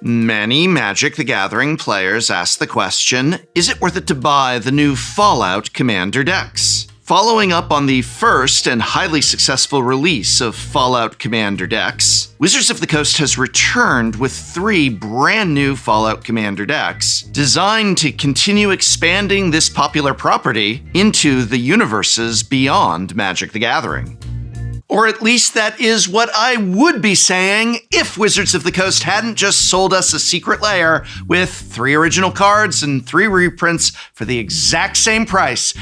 Many Magic the Gathering players ask the question, is it worth it to buy the new Fallout Commander decks? Following up on the first and highly successful release of Fallout Commander decks, Wizards of the Coast has returned with 3 brand new Fallout Commander decks designed to continue expanding this popular property into the universes beyond Magic the Gathering. Or at least that is what I would be saying if Wizards of the Coast hadn't just sold us a secret lair with 3 original cards and 3 reprints for the exact same price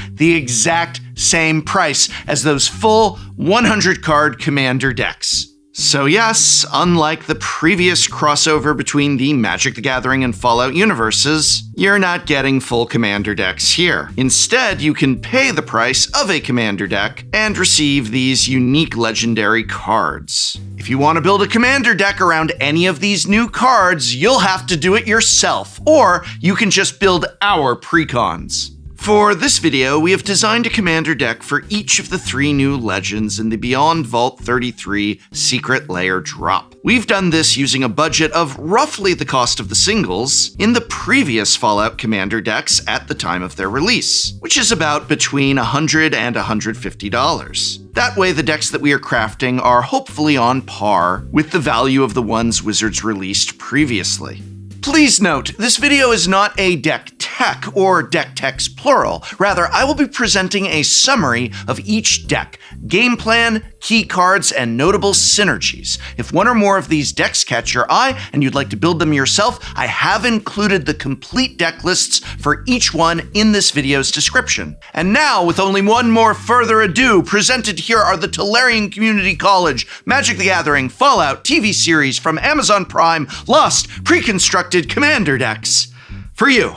as those full 100-card Commander decks. So yes, unlike the previous crossover between the Magic the Gathering and Fallout universes, you're not getting full Commander decks here. Instead, you can pay the price of a Commander deck and receive these unique legendary cards. If you want to build a Commander deck around any of these new cards, you'll have to do it yourself, or you can just build our precons. For this video, we have designed a Commander deck for each of the 3 new legends in the Beyond Vault 33 Secret Lair drop. We've done this using a budget of roughly the cost of the singles in the previous Fallout Commander decks at the time of their release, which is about between $100 and $150. That way, the decks that we are crafting are hopefully on par with the value of the ones Wizards released previously. Please note, this video is not a deck tech or deck techs plural. Rather, I will be presenting a summary of each deck, game plan, key cards, and notable synergies. If one or more of these decks catch your eye and you'd like to build them yourself, I have included the complete deck lists for each one in this video's description. And now, with only one more further ado, presented here are the Tolarian Community College Magic the Gathering Fallout TV series from Amazon Prime Lost Pre-Constructed Commander decks. For you.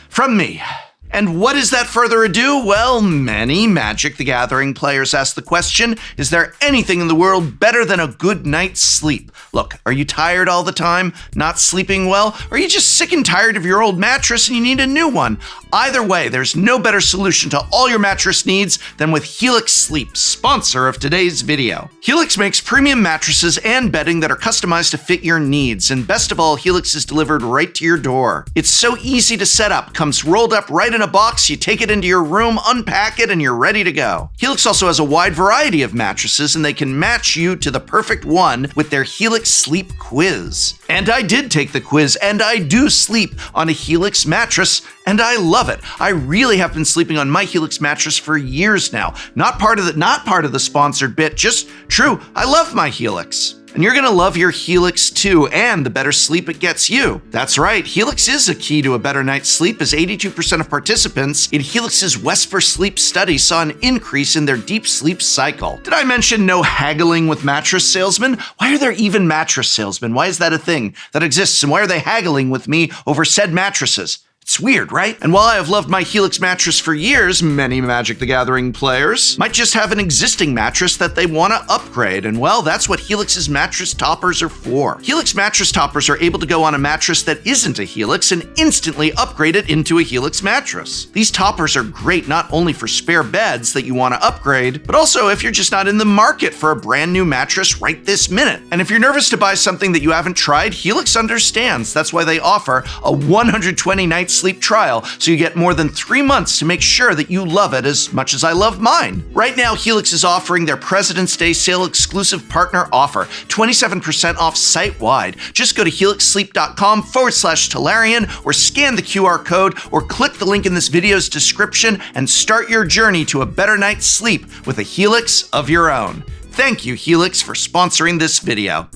From me. And what is that further ado? Well, many Magic the Gathering players ask the question, is there anything in the world better than a good night's sleep? Look, are you tired all the time, not sleeping well? Or are you just sick and tired of your old mattress and you need a new one? Either way, there's no better solution to all your mattress needs than with Helix Sleep, sponsor of today's video. Helix makes premium mattresses and bedding that are customized to fit your needs, and best of all, Helix is delivered right to your door. It's so easy to set up, comes rolled up right in a box, you take it into your room, unpack it, and you're ready to go. Helix also has a wide variety of mattresses, and they can match you to the perfect one with their Helix Sleep Quiz. And I did take the quiz, and I do sleep on a Helix mattress, and I love it. I really have been sleeping on my Helix mattress for years now. Not part of the sponsored bit, just true. I love my Helix. And you're gonna love your Helix too, and the better sleep it gets you. That's right, Helix is a key to a better night's sleep, as 82% of participants in Helix's West for Sleep study saw an increase in their deep sleep cycle. Did I mention no haggling with mattress salesmen? Why are there even mattress salesmen? Why is that a thing that exists, and why are they haggling with me over said mattresses? It's weird, right? And while I have loved my Helix mattress for years, many Magic the Gathering players might just have an existing mattress that they want to upgrade, and well, that's what Helix's mattress toppers are for. Helix mattress toppers are able to go on a mattress that isn't a Helix and instantly upgrade it into a Helix mattress. These toppers are great not only for spare beds that you want to upgrade, but also if you're just not in the market for a brand new mattress right this minute. And if you're nervous to buy something that you haven't tried, Helix understands. That's why they offer a 120-night sleep trial, so you get more than 3 months to make sure that you love it as much as I love mine. Right now, Helix is offering their President's Day sale exclusive partner offer, 27% off site-wide. Just go to helixsleep.com/Tolarian or scan the QR code or click the link in this video's description and start your journey to a better night's sleep with a Helix of your own. Thank you, Helix, for sponsoring this video.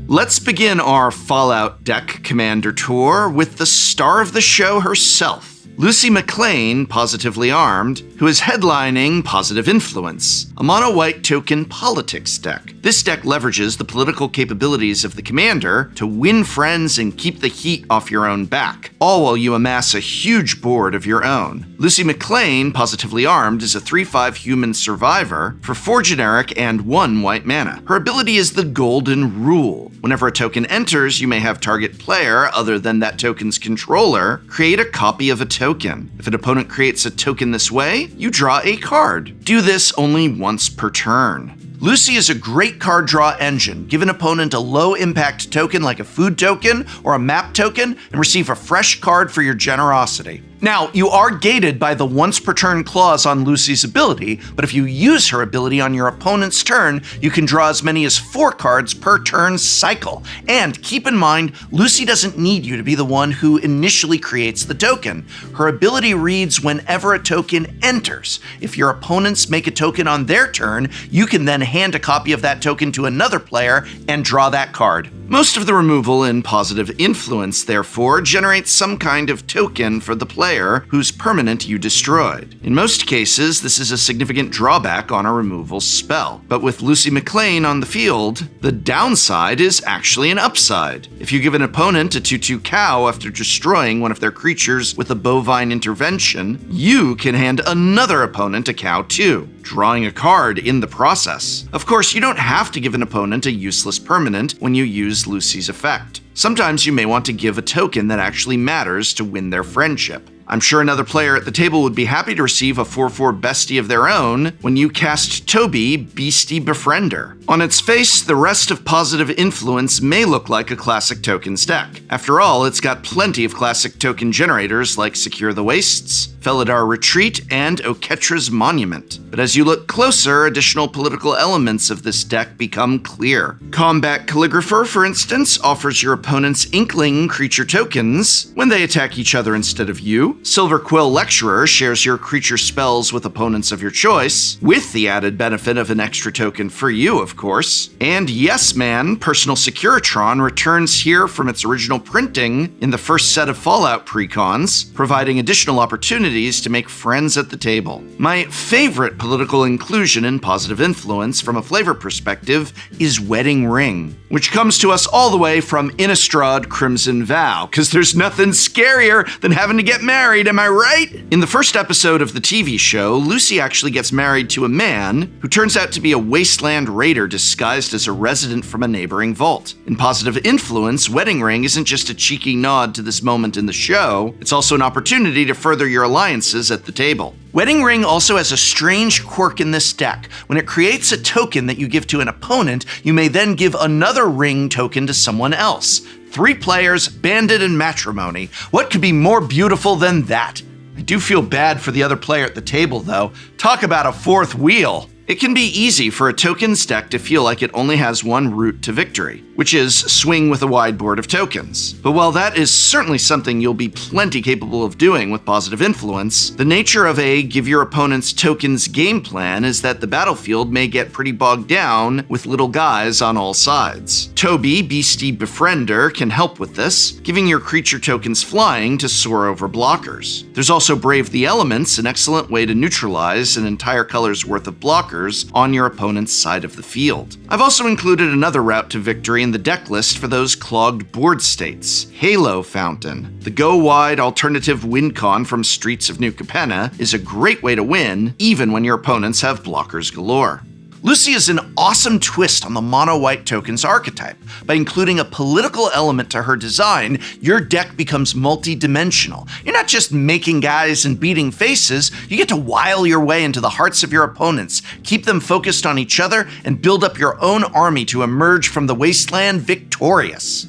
Let's begin our Fallout deck commander tour with the star of the show herself, Lucy McLean, Positively Armed, who is headlining Positive Influence, a mono-white token politics deck. This deck leverages the political capabilities of the commander to win friends and keep the heat off your own back, all while you amass a huge board of your own. Lucy McLean, Positively Armed, is a 3/5 human survivor for 4 generic and 1 white mana. Her ability is the Golden Rule. Whenever a token enters, you may have target player, other than that token's controller, create a copy of a token. If an opponent creates a token this way, you draw a card. Do this only once per turn. Lucy is a great card draw engine. Give an opponent a low-impact token like a food token or a map token and receive a fresh card for your generosity. Now, you are gated by the once-per-turn clause on Lucy's ability, but if you use her ability on your opponent's turn, you can draw as many as 4 cards per turn cycle. And keep in mind, Lucy doesn't need you to be the one who initially creates the token. Her ability reads whenever a token enters. If your opponents make a token on their turn, you can then hand a copy of that token to another player and draw that card. Most of the removal in Positive Influence, therefore, generates some kind of token for the player whose permanent you destroyed. In most cases, this is a significant drawback on a removal spell. But with Lucy MacLeod on the field, the downside is actually an upside. If you give an opponent a 2/2 cow after destroying one of their creatures with a bovine intervention, you can hand another opponent a cow too, drawing a card in the process. Of course, you don't have to give an opponent a useless permanent when you use Lucy's effect. Sometimes you may want to give a token that actually matters to win their friendship. I'm sure another player at the table would be happy to receive a 4/4 bestie of their own when you cast Toby, Beastie Befriender. On its face, the rest of Positive Influence may look like a classic tokens deck. After all, it's got plenty of classic token generators like Secure the Wastes, Felidar Retreat, and Oketra's Monument. But as you look closer, additional political elements of this deck become clear. Combat Calligrapher, for instance, offers your opponent's Inkling creature tokens when they attack each other instead of you. Silver Quill Lecturer shares your creature spells with opponents of your choice, with the added benefit of an extra token for you, of course. And Yes Man, Personal Securitron, returns here from its original printing in the first set of Fallout precons, providing additional opportunities to make friends at the table. My favorite political inclusion in Positive Influence from a flavor perspective is Wedding Ring, which comes to us all the way from Innistrad Crimson Vow, because there's nothing scarier than having to get married, am I right? In the first episode of the TV show, Lucy actually gets married to a man who turns out to be a wasteland raider disguised as a resident from a neighboring vault. In Positive Influence, Wedding Ring isn't just a cheeky nod to this moment in the show, it's also an opportunity to further your alliances at the table. Wedding Ring also has a strange quirk in this deck. When it creates a token that you give to an opponent, you may then give another ring token to someone else. 3 players, bandit, and matrimony. What could be more beautiful than that? I do feel bad for the other player at the table, though. Talk about a fourth wheel. It can be easy for a tokens deck to feel like it only has one route to victory, which is swing with a wide board of tokens. But while that is certainly something you'll be plenty capable of doing with Positive Influence, the nature of a give your opponent's tokens game plan is that the battlefield may get pretty bogged down with little guys on all sides. Toby, Beastie Befriender, can help with this, giving your creature tokens flying to soar over blockers. There's also Brave the Elements, an excellent way to neutralize an entire color's worth of blockers on your opponent's side of the field. I've also included another route to victory in the deck list for those clogged board states. Halo Fountain. The go-wide alternative win con from Streets of New Capenna is a great way to win, even when your opponents have blockers galore. Lucy is an awesome twist on the mono-white tokens archetype. By including a political element to her design, your deck becomes multi-dimensional. You're not just making guys and beating faces, you get to wile your way into the hearts of your opponents, keep them focused on each other, and build up your own army to emerge from the wasteland victorious.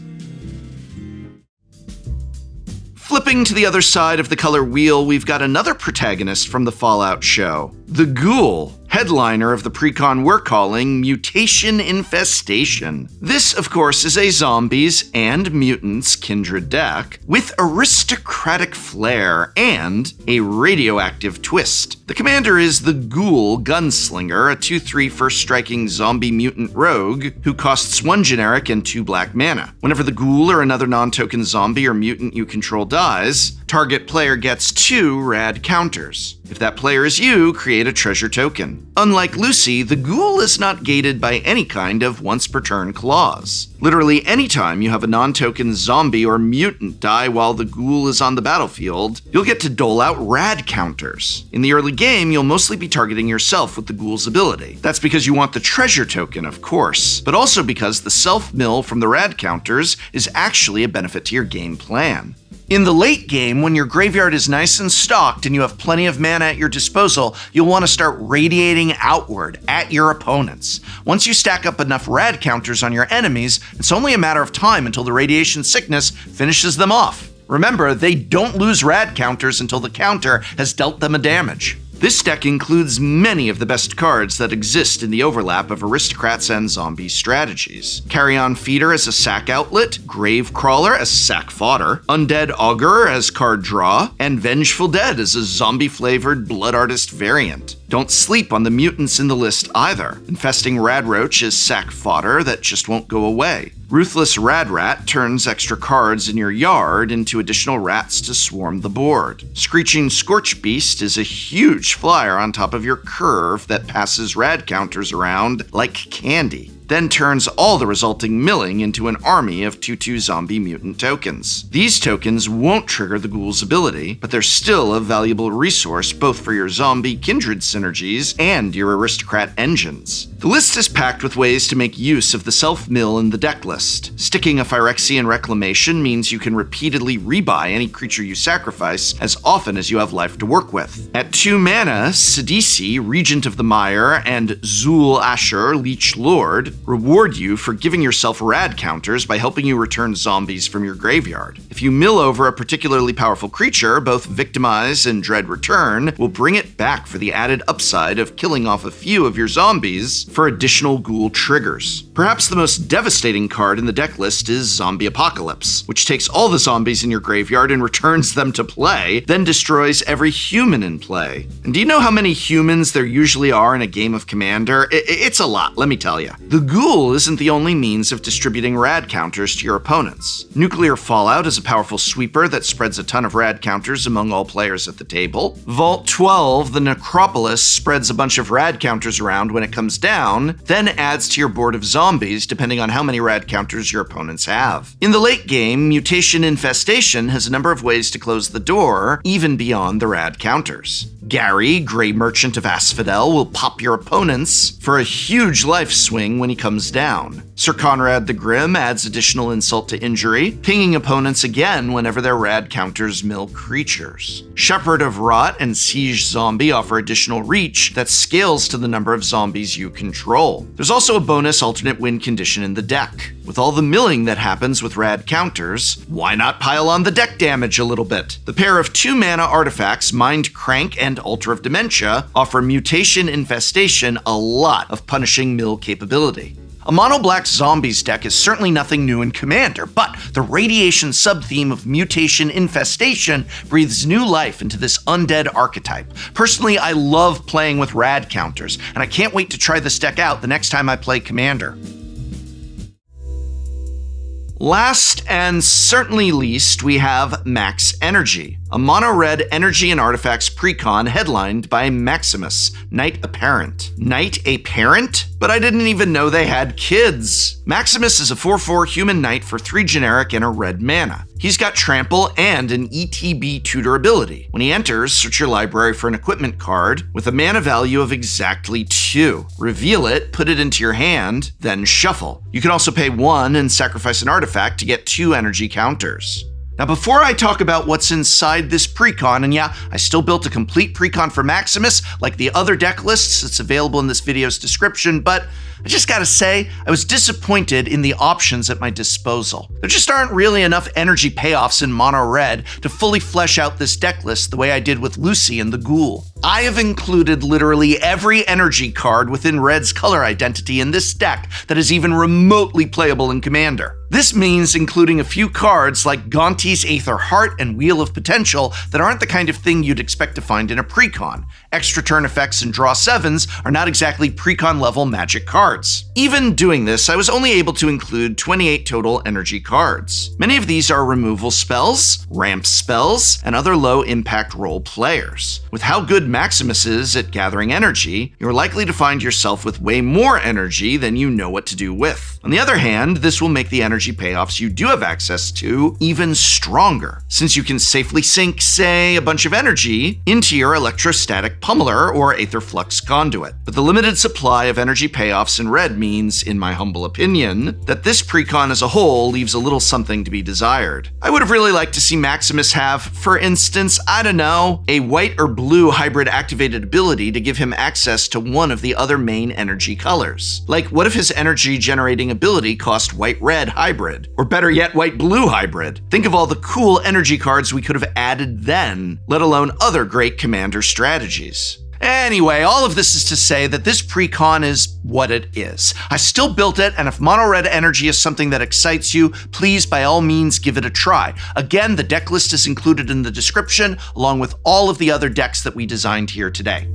Flipping to the other side of the color wheel, we've got another protagonist from the Fallout show, the Ghoul, headliner of the precon we're calling Mutation Infestation. This, of course, is a zombies and mutants kindred deck with aristocratic flair and a radioactive twist. The commander is the Ghoul Gunslinger, a 2/3 first striking zombie mutant rogue who costs 1 generic and 2 black mana. Whenever the Ghoul or another non-token zombie or mutant you control dies, target player gets 2 rad counters. If that player is you, create a treasure token. Unlike Lucy, the Ghoul is not gated by any kind of once-per-turn clause. Literally anytime you have a non-token zombie or mutant die while the Ghoul is on the battlefield, you'll get to dole out rad counters. In the early game, you'll mostly be targeting yourself with the Ghoul's ability. That's because you want the treasure token, of course, but also because the self-mill from the rad counters is actually a benefit to your game plan. In the late game, when your graveyard is nice and stocked and you have plenty of mana at your disposal, you'll want to start radiating outward at your opponents. Once you stack up enough rad counters on your enemies, it's only a matter of time until the radiation sickness finishes them off. Remember, they don't lose rad counters until the counter has dealt them a damage. This deck includes many of the best cards that exist in the overlap of aristocrats and zombie strategies. Carrion Feeder as a sack outlet, Grave Crawler as sack fodder, Undead Augur as card draw, and Vengeful Dead as a zombie-flavored Blood Artist variant. Don't sleep on the mutants in the list either. Infesting Radroach is sack fodder that just won't go away. Ruthless Radrat turns extra cards in your yard into additional rats to swarm the board. Screeching Scorchbeast is a huge flyer on top of your curve that passes rad counters around like candy, then turns all the resulting milling into an army of 2/2 zombie mutant tokens. These tokens won't trigger the ghoul's ability, but they're still a valuable resource both for your zombie kindred synergies and your aristocrat engines. The list is packed with ways to make use of the self-mill in the deck list. Sticking a Phyrexian Reclamation means you can repeatedly rebuy any creature you sacrifice as often as you have life to work with. At 2 mana, Sidisi, Regent of the Mire, and Zul Asher, Leech Lord, reward you for giving yourself rad counters by helping you return zombies from your graveyard. If you mill over a particularly powerful creature, both Victimize and Dread Return will bring it back for the added upside of killing off a few of your zombies for additional ghoul triggers. Perhaps the most devastating card in the deck list is Zombie Apocalypse, which takes all the zombies in your graveyard and returns them to play, then destroys every human in play. And do you know how many humans there usually are in a game of Commander? It's a lot, let me tell you. The ghoul isn't the only means of distributing rad counters to your opponents. Nuclear Fallout is a powerful sweeper that spreads a ton of rad counters among all players at the table. Vault 12, the Necropolis, spreads a bunch of rad counters around when it comes down, then adds to your board of zombies depending on how many rad counters your opponents have. In the late game, Mutation Infestation has a number of ways to close the door, even beyond the rad counters. Gary, Grey Merchant of Asphodel, will pop your opponents for a huge life swing when he comes down. Sir Conrad the Grim adds additional insult to injury, pinging opponents again whenever their rad counters mill creatures. Shepherd of Rot and Siege Zombie offer additional reach that scales to the number of zombies you control. There's also a bonus alternate win condition in the deck. With all the milling that happens with rad counters, why not pile on the deck damage a little bit? The pair of 2 mana artifacts, Mind Crank and Altar of Dementia, offer Mutation Infestation a lot of punishing mill capability. A mono-black zombies deck is certainly nothing new in Commander, but the radiation sub-theme of Mutation Infestation breathes new life into this undead archetype. Personally, I love playing with rad counters, and I can't wait to try this deck out the next time I play Commander. Last and certainly least, we have Max Energy, a mono-red energy and artifacts precon headlined by Maximus, Knight Apparent. Knight Apparent? But I didn't even know they had kids. Maximus is a 4/4 human knight for 3 generic and a red mana. He's got Trample and an ETB tutor ability. When he enters, search your library for an equipment card with a mana value of exactly 2. Reveal it, put it into your hand, then shuffle. You can also pay 1 and sacrifice an artifact to get 2 energy counters. Now, before I talk about what's inside this precon, and yeah, I still built a complete precon for Maximus, like the other deck lists, it's available in this video's description, but I just gotta say, I was disappointed in the options at my disposal. There just aren't really enough energy payoffs in mono red to fully flesh out this deck list the way I did with Lucy and the Ghoul. I have included literally every energy card within Red's color identity in this deck that is even remotely playable in Commander. This means including a few cards like Gonti's Aether Heart and Wheel of Potential that aren't the kind of thing you'd expect to find in a precon. Extra turn effects and draw 7s are not exactly precon level magic cards. Even doing this, I was only able to include 28 total energy cards. Many of these are removal spells, ramp spells, and other low impact role players. With how good Maximus is at gathering energy, you're likely to find yourself with way more energy than you know what to do with. On the other hand, this will make the energy payoffs you do have access to even stronger, since you can safely sink, say, a bunch of energy into your electrostatic pummeler or Aether Flux conduit. But the limited supply of energy payoffs Helix in red means, in my humble opinion, that this precon as a whole leaves a little something to be desired. I would have really liked to see Maximus have, for instance, I don't know, a white or blue hybrid activated ability to give him access to one of the other main energy colors. Like, what if his energy generating ability cost white-red hybrid? Or better yet, white-blue hybrid? Think of all the cool energy cards we could have added then, let alone other great commander strategies. Anyway, all of this is to say that this precon is what it is. I still built it, and if mono red energy is something that excites you, please by all means give it a try. Again, the deck list is included in the description, along with all of the other decks that we designed here today.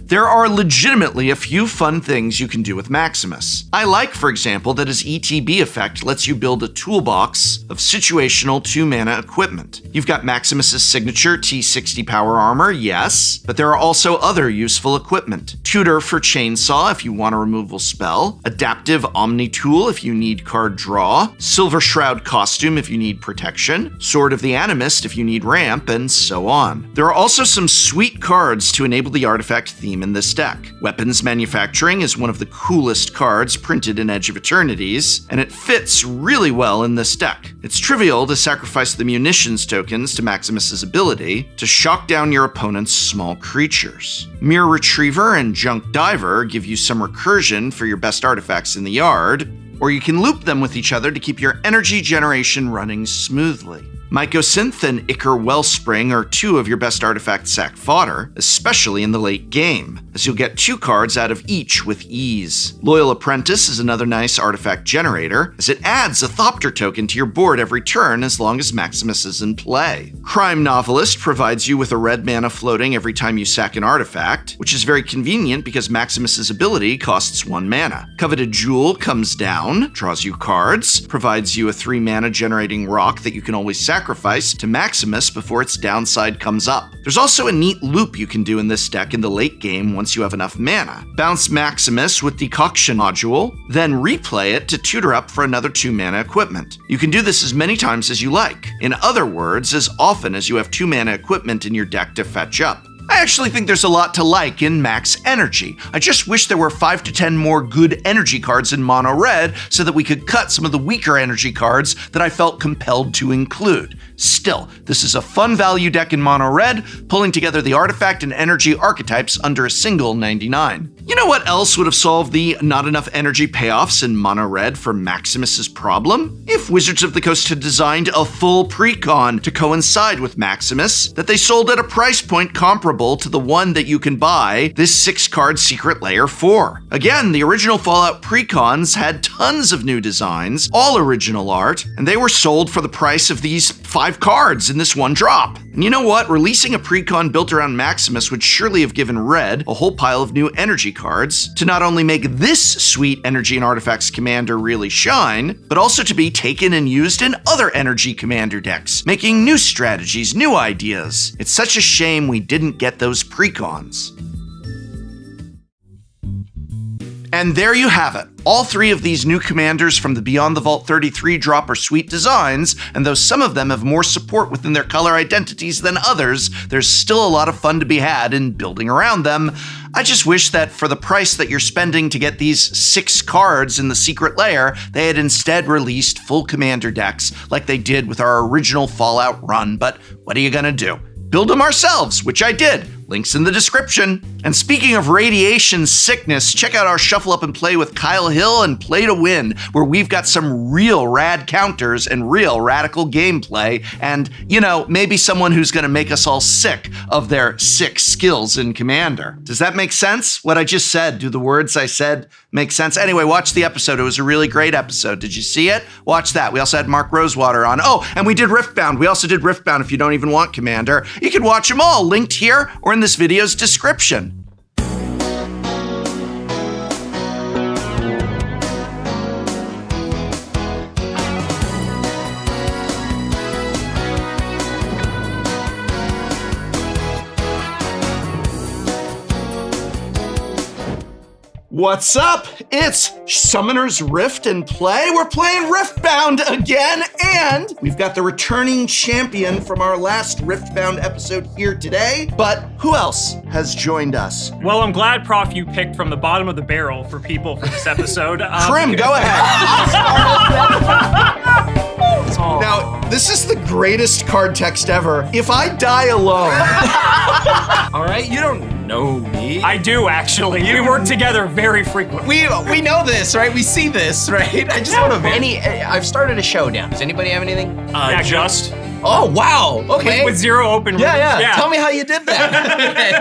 There are legitimately a few fun things you can do with Maximus. I like, for example, that his ETB effect lets you build a toolbox of situational 2-mana equipment. You've got Maximus's signature T60 power armor, yes, but there are also other useful equipment. Tutor for chainsaw if you want a removal spell, adaptive Omni tool if you need card draw, Silver Shroud costume if you need protection, Sword of the Animist if you need ramp, and so on. There are also some sweet cards to enable the artifact theme in this deck. Weapons Manufacturing is one of the coolest cards printed in Edge of Eternities, and it fits really well in this deck. It's trivial to sacrifice the munitions tokens to Maximus's ability to shock down your opponent's small creatures. Mirror Retriever and Junk Diver give you some recursion for your best artifacts in the yard, or you can loop them with each other to keep your energy generation running smoothly. Mycosynth and Ichor Wellspring are two of your best artifact sack fodder, especially in the late game, as you'll get 2 cards out of each with ease. Loyal Apprentice is another nice artifact generator, as it adds a Thopter token to your board every turn as long as Maximus is in play. Crime Novelist provides you with a red mana floating every time you sack an artifact, which is very convenient because Maximus's ability costs 1 mana. Coveted Jewel comes down, draws you cards, provides you a 3 mana generating rock that you can always sacrifice to Maximus before its downside comes up. There's also a neat loop you can do in this deck in the late game once you have enough mana. Bounce Maximus with Decoction module, then replay it to tutor up for another 2 mana equipment. You can do this as many times as you like. In other words, as often as you have 2 mana equipment in your deck to fetch up. I actually think there's a lot to like in Max Energy. I just wish there were 5 to 10 more good energy cards in mono red so that we could cut some of the weaker energy cards that I felt compelled to include. Still, this is a fun value deck in mono red, pulling together the artifact and energy archetypes under a single 99. You know what else would have solved the not enough energy payoffs in mono red for Maximus's problem? If Wizards of the Coast had designed a full precon to coincide with Maximus that they sold at a price point comparable to the one that you can buy this 6-card secret layer for. Again, the original Fallout precons had tons of new designs, all original art, and they were sold for the price of these 5 cards in this one drop. And you know what? Releasing a precon built around Maximus would surely have given Red a whole pile of new energy cards to not only make this sweet energy and artifacts commander really shine, but also to be taken and used in other energy commander decks, making new strategies, new ideas. It's such a shame we didn't get those precons. And there you have it. All 3 of these new commanders from the Beyond the Vault 33 drop are sweet designs, and though some of them have more support within their color identities than others, there's still a lot of fun to be had in building around them. I just wish that for the price that you're spending to get these 6 cards in the secret layer, they had instead released full commander decks like they did with our original Fallout run, but what are you gonna do? Build them ourselves, which I did. Links in the description. And speaking of radiation sickness, check out our Shuffle Up and Play with Kyle Hill and Play to Win, where we've got some real rad counters and real radical gameplay, and, you know, maybe someone who's gonna make us all sick of their 6 skills in Commander. Does that make sense? What I just said, do the words I said make sense? Anyway, watch the episode. It was a really great episode. Did you see it? Watch that. We also had Mark Rosewater on. Oh, and we did Riftbound. We also did Riftbound if you don't even want Commander. You can watch them all, linked here or in this video's description. What's up? It's Summoner's Rift and Play. We're playing Riftbound again, and we've got the returning champion from our last Riftbound episode here today. But who else has joined us? Well, I'm glad, Prof, you picked from the bottom of the barrel for people for this episode. Krim, go ahead. Now, this is the greatest card text ever. If I die alone. All right, you don't know me. I do, actually. We work together very frequently. We know this, right? We see this, right? I just want to... I've started a showdown. Does anybody have anything? Yeah, just. Oh, wow. Okay. With zero open rooms. Yeah. Tell me how you did that. Okay.